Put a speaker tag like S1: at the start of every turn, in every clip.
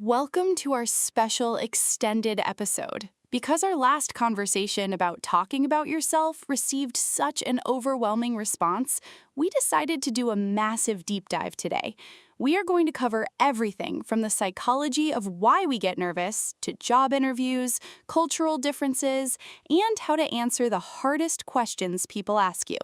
S1: Welcome to our special extended episode. Because our last conversation about talking about yourself received such an overwhelming response, we decided to do a massive deep dive today. We are going to cover everything from the psychology of why we get nervous to job interviews, cultural differences, and how to answer the hardest questions people ask you.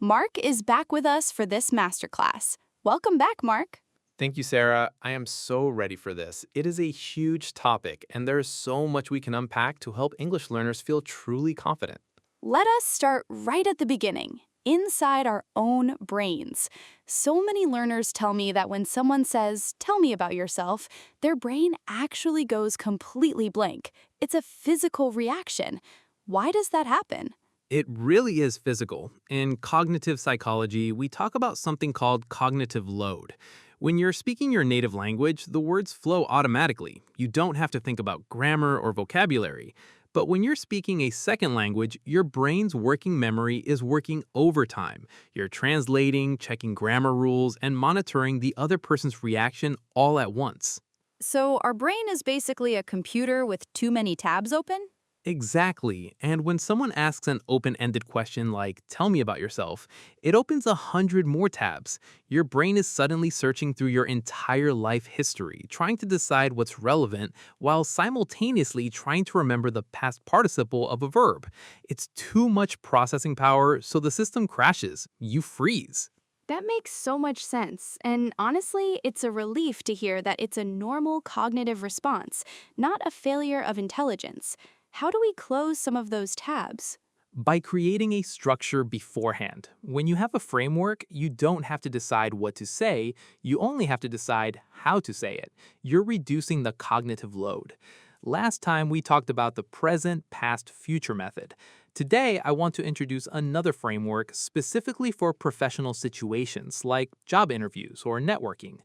S1: Mark is back with us for this masterclass. Welcome back, Mark.
S2: Thank you, Sarah. I am so ready for this. It is a huge topic, and there is so much we can unpack to help English learners feel truly confident.
S1: Let us start right at the beginning, inside our own brains. So many learners tell me that when someone says, "Tell me about yourself," their brain actually goes completely blank. It's a physical reaction. Why does that happen?
S2: It really is physical. In cognitive psychology, we talk about something called cognitive load. When you're speaking your native language, the words flow automatically. You don't have to think about grammar or vocabulary. But when you're speaking a second language, your brain's working memory is working overtime. You're translating, checking grammar rules, and monitoring the other person's reaction all at once.
S1: So our brain is basically a computer with too many tabs open?
S2: Exactly. And when someone asks an open-ended question like, tell me about yourself, it opens 100 more tabs. Your brain is suddenly searching through your entire life history, trying to decide what's relevant while simultaneously trying to remember the past participle of a verb. It's too much processing power, so the system crashes. You freeze.
S1: That makes so much sense, and honestly, it's a relief to hear that it's a normal cognitive response, not a failure of intelligence. How do we close some of those tabs?
S2: By creating a structure beforehand. When you have a framework, you don't have to decide what to say, you only have to decide how to say it. You're reducing the cognitive load. Last time we talked about the present, past, future method. Today, I want to introduce another framework specifically for professional situations like job interviews or networking.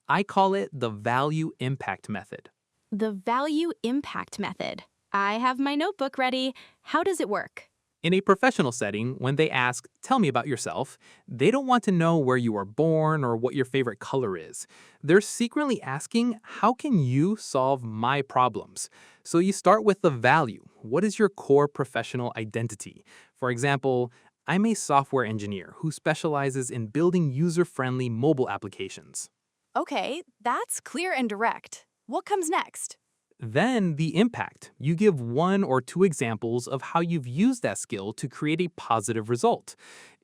S2: I call it the value impact method.
S1: The value impact method. I have my notebook ready. How does it work?
S2: In a professional setting, when they ask, tell me about yourself, they don't want to know where you were born or what your favorite color is. They're secretly asking, how can you solve my problems? So you start with the value. What is your core professional identity? For example, I'm a software engineer who specializes in building user-friendly mobile applications.
S1: Okay, that's clear and direct. What comes next?
S2: Then the impact. You give one or two examples of how you've used that skill to create a positive result.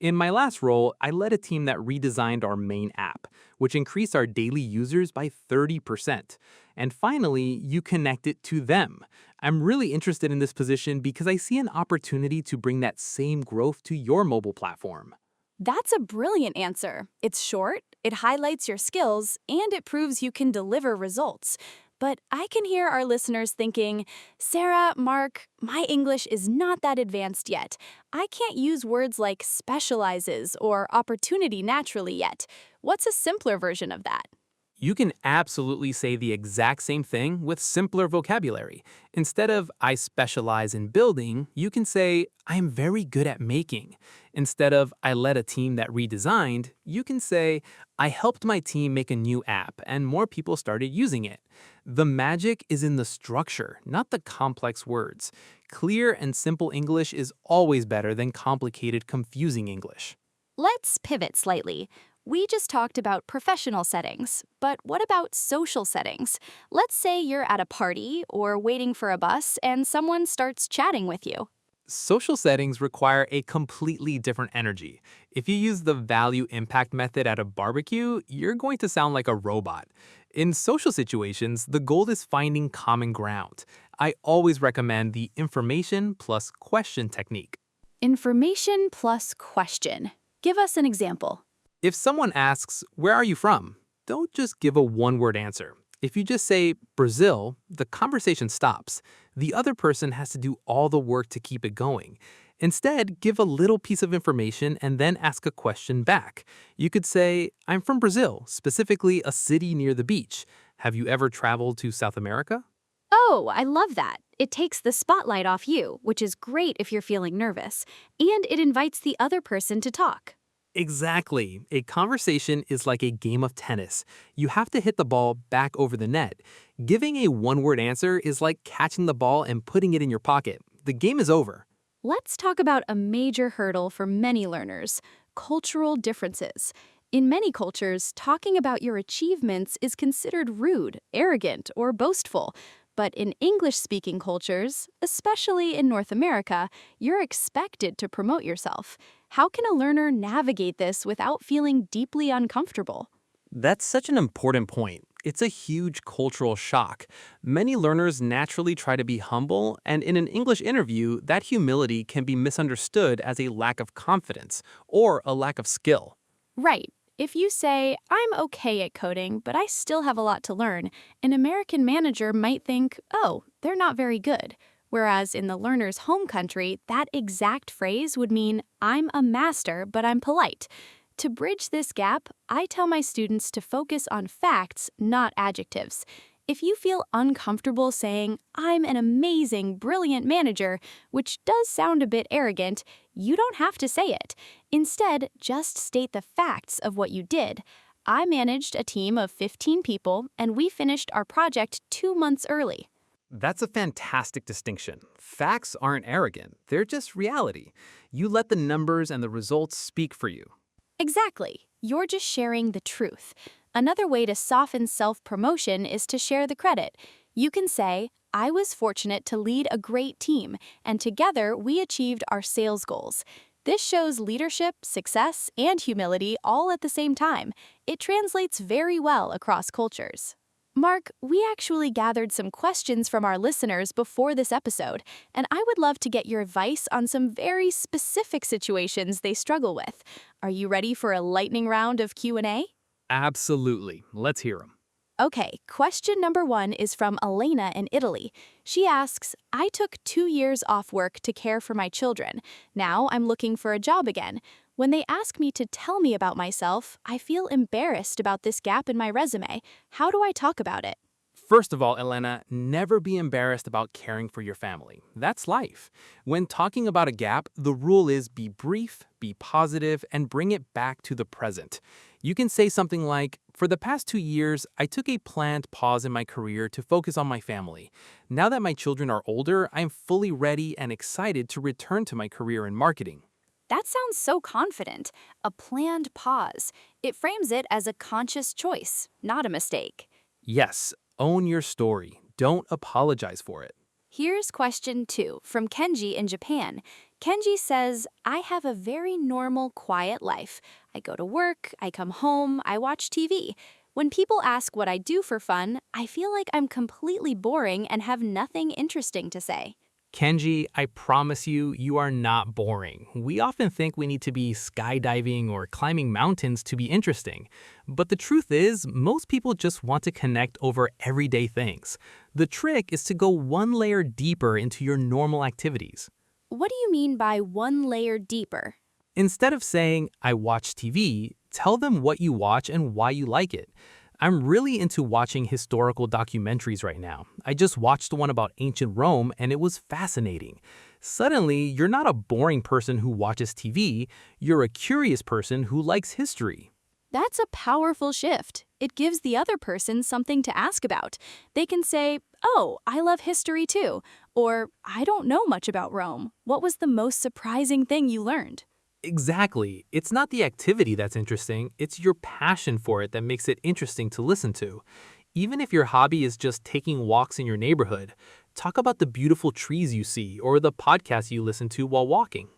S2: In my last role, I led a team that redesigned our main app, which increased our daily users by 30%. And finally, you connect it to them. I'm really interested in this position because I see an opportunity to bring that same growth to your mobile platform.
S1: That's a brilliant answer. It's short, it highlights your skills, and it proves you can deliver results. But I can hear our listeners thinking, Sarah, Mark, my English is not that advanced yet. I can't use words like specializes or opportunity naturally yet. What's a simpler version of that?
S2: You can absolutely say the exact same thing with simpler vocabulary. Instead of I specialize in building, you can say I am very good at making. Instead of I led a team that redesigned, you can say I helped my team make a new app and more people started using it. The magic is in the structure, not the complex words. Clear and simple English is always better than complicated, confusing English.
S1: Let's pivot slightly. We just talked about professional settings, but what about social settings? Let's say you're at a party or waiting for a bus and someone starts chatting with you.
S2: Social settings require a completely different energy. If you use the value impact method at a barbecue, you're going to sound like a robot. In social situations, the goal is finding common ground. I always recommend the information plus question technique.
S1: Information plus question. Give us an example.
S2: If someone asks, where are you from? Don't just give a one-word answer. If you just say, Brazil, the conversation stops. The other person has to do all the work to keep it going. Instead, give a little piece of information and then ask a question back. You could say, I'm from Brazil, specifically a city near the beach. Have you ever traveled to South America?
S1: Oh, I love that. It takes the spotlight off you, which is great if you're feeling nervous, and it invites the other person to talk.
S2: Exactly. A conversation is like a game of tennis. You have to hit the ball back over the net. Giving a one-word answer is like catching the ball and putting it in your pocket. The game is over.
S1: Let's talk about a major hurdle for many learners: cultural differences. In many cultures, talking about your achievements is considered rude, arrogant, or boastful. But in English speaking cultures, especially in North America, you're expected to promote yourself. How can a learner navigate this without feeling deeply uncomfortable?
S2: That's such an important point. It's a huge cultural shock. Many learners naturally try to be humble, and in an English interview, that humility can be misunderstood as a lack of confidence or a lack of skill.
S1: Right. If you say, I'm okay at coding, but I still have a lot to learn, an American manager might think, oh, they're not very good. Whereas in the learner's home country, that exact phrase would mean, I'm a master, but I'm polite. To bridge this gap, I tell my students to focus on facts, not adjectives. If you feel uncomfortable saying, I'm an amazing, brilliant manager, which does sound a bit arrogant, you don't have to say it. Instead, just state the facts of what you did. I managed a team of 15 people, and we finished our project 2 months early.
S2: That's a fantastic distinction. Facts aren't arrogant, they're just reality. You let the numbers and the results speak for you.
S1: Exactly. You're just sharing the truth. Another way to soften self-promotion is to share the credit. You can say, I was fortunate to lead a great team, and together we achieved our sales goals. This shows leadership, success, and humility all at the same time. It translates very well across cultures. Mark, we actually gathered some questions from our listeners before this episode, and I would love to get your advice on some very specific situations they struggle with. Are you ready for a lightning round of Q&A?
S2: Absolutely. Let's hear them.
S1: Okay, question number 1 is from Elena in Italy. She asks, I took 2 years off work to care for my children. Now I'm looking for a job again. When they ask me to tell me about myself, I feel embarrassed about this gap in my resume. How do I talk about it?
S2: First of all, Elena, never be embarrassed about caring for your family. That's life. When talking about a gap, the rule is be brief, be positive, and bring it back to the present. You can say something like, for the past 2 years, I took a planned pause in my career to focus on my family. Now that my children are older, I'm fully ready and excited to return to my career in marketing.
S1: That sounds so confident. A planned pause. It frames it as a conscious choice, not a mistake.
S2: Yes, own your story. Don't apologize for it.
S1: Here's question 2 from Kenji in Japan. Kenji says, I have a very normal, quiet life. I go to work, I come home, I watch TV. When people ask what I do for fun, I feel like I'm completely boring and have nothing interesting to say.
S2: Kenji, I promise you, you are not boring. We often think we need to be skydiving or climbing mountains to be interesting. But the truth is, most people just want to connect over everyday things. The trick is to go one layer deeper into your normal activities.
S1: What do you mean by one layer deeper?
S2: Instead of saying, I watch TV, tell them what you watch and why you like it. I'm really into watching historical documentaries right now. I just watched one about ancient Rome and it was fascinating. Suddenly, you're not a boring person who watches TV, you're a curious person who likes history.
S1: That's a powerful shift. It gives the other person something to ask about. They can say, oh, I love history too. Or, I don't know much about Rome. What was the most surprising thing you learned?
S2: Exactly. It's not the activity that's interesting, it's your passion for it that makes it interesting to listen to. Even if your hobby is just taking walks in your neighborhood, talk about the beautiful trees you see or the podcasts you listen to while walking.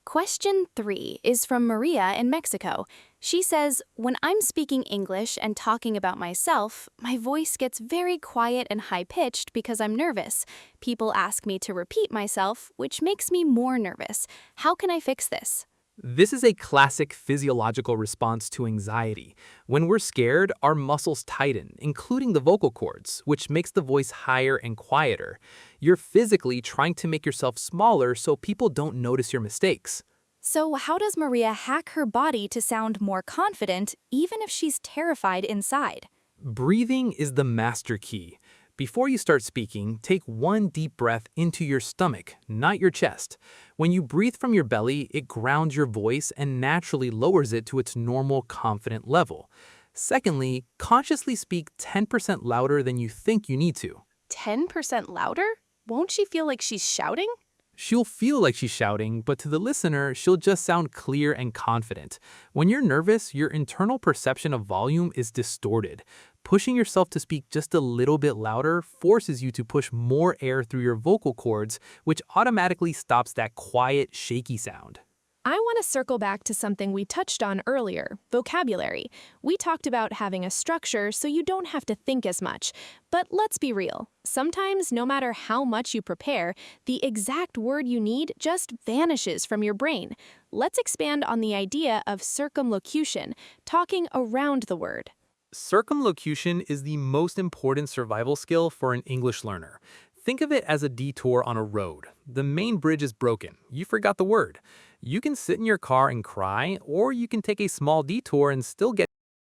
S1: Question 3 is from Maria in Mexico. She says, when I'm speaking English and talking about myself, my voice gets very quiet and high-pitched because I'm nervous. People ask me to repeat myself, which makes me more nervous. How can I fix this?
S2: This is a classic physiological response to anxiety. When we're scared, our muscles tighten, including the vocal cords, which makes the voice higher and quieter. You're physically trying to make yourself smaller so people don't notice your mistakes.
S1: So how does Maria hack her body to sound more confident, even if she's terrified inside?
S2: Breathing is the master key. Before you start speaking, take one deep breath into your stomach, not your chest. When you breathe from your belly, it grounds your voice and naturally lowers it to its normal, confident level. Secondly, consciously speak 10% louder than you think you need to.
S1: 10% louder? Won't she feel like she's shouting?
S2: She'll feel like she's shouting, but to the listener, she'll just sound clear and confident. When you're nervous, your internal perception of volume is distorted. Pushing yourself to speak just a little bit louder forces you to push more air through your vocal cords, which automatically stops that quiet, shaky sound.
S3: I want to circle back to something we touched on earlier, vocabulary. We talked about having a structure so you don't have to think as much. But let's be real. Sometimes, no matter how much you prepare, the exact word you need just vanishes from your brain. Let's expand on the idea of circumlocution, talking around the word.
S2: Circumlocution is the most important survival skill for an English learner. Think of it as a detour on a road. The main bridge is broken. You forgot the word. You can sit in your car and cry, or you can take a small detour and still get